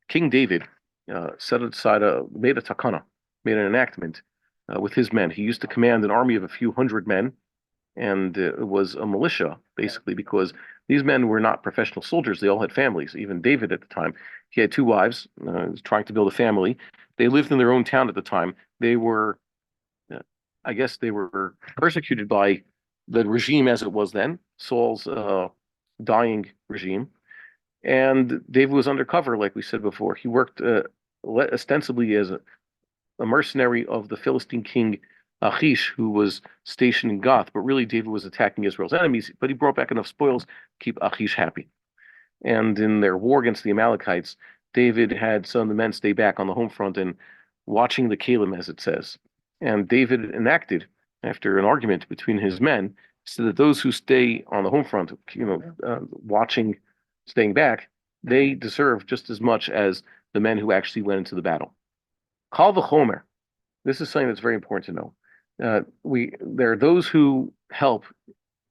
King David set aside made a takana, made an enactment with his men. He used to command an army of a few hundred men, and it was a militia basically because these men were not professional soldiers. They all had families. Even David at the time, he had two wives. He was trying to build a family. They lived in their own town at the time. They were, I guess, they were persecuted by the regime as it was then, Saul's dying regime. And David was undercover, like we said before. He worked ostensibly as a mercenary of the Philistine king Achish, who was stationed in Gath, but really David was attacking Israel's enemies, but he brought back enough spoils to keep Achish happy. And in their war against the Amalekites, David had some of the men stay back on the home front and watching the Kalim, as it says. And David enacted, after an argument between his men, so that those who stay on the home front, watching, staying back, they deserve just as much as the men who actually went into the battle. Kal v'chomer. This is something that's very important to know. There are those who help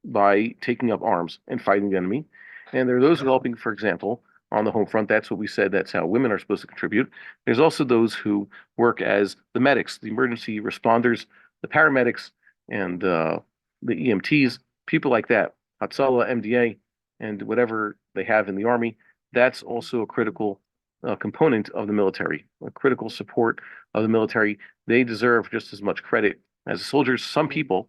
by taking up arms and fighting the enemy, and there are those who are helping, for example, on the home front. That's what we said. That's how women are supposed to contribute. There's also those who work as the medics, the emergency responders, the paramedics, and the EMTs, people like that, Hatzalah, MDA, and whatever they have in the army. That's also a critical component of the military, a critical support of the military. They deserve just as much credit as the soldiers. Some people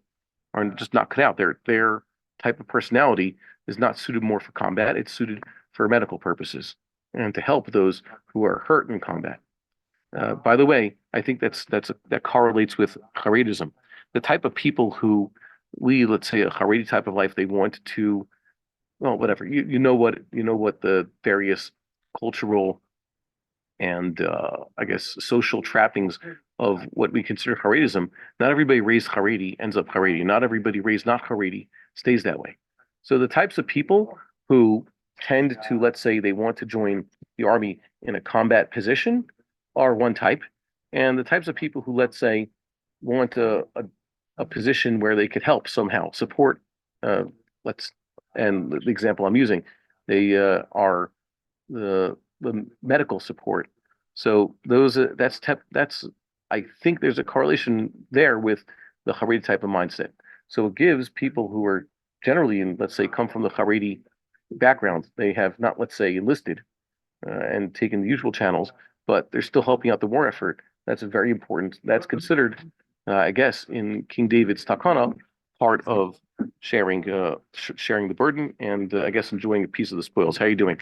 are just not cut out. Their type of personality is not suited more for combat. It's suited for medical purposes and to help those who are hurt in combat. By the way, I think that correlates with Haredism. The type of people who lead, let's say, a Haredi type of life, they want to, well, whatever. You know what the various cultural and I guess social trappings of what we consider Haredism. Not everybody raised Haredi ends up Haredi. Not everybody raised not Haredi stays that way. So the types of people who tend to, let's say, they want to join the army in a combat position are one type, and the types of people who, let's say, want a position where they could help somehow support. Let's and the example I'm using, they are the medical support. So that's I think there's a correlation there with the Haredi type of mindset. So it gives people who are generally in, let's say, come from the Haredi background. They have not, let's say, enlisted and taken the usual channels, but they're still helping out the war effort. That's very important. That's considered, I guess, in King David's Takana, part of sharing the burden and I guess enjoying a piece of the spoils. How are you doing?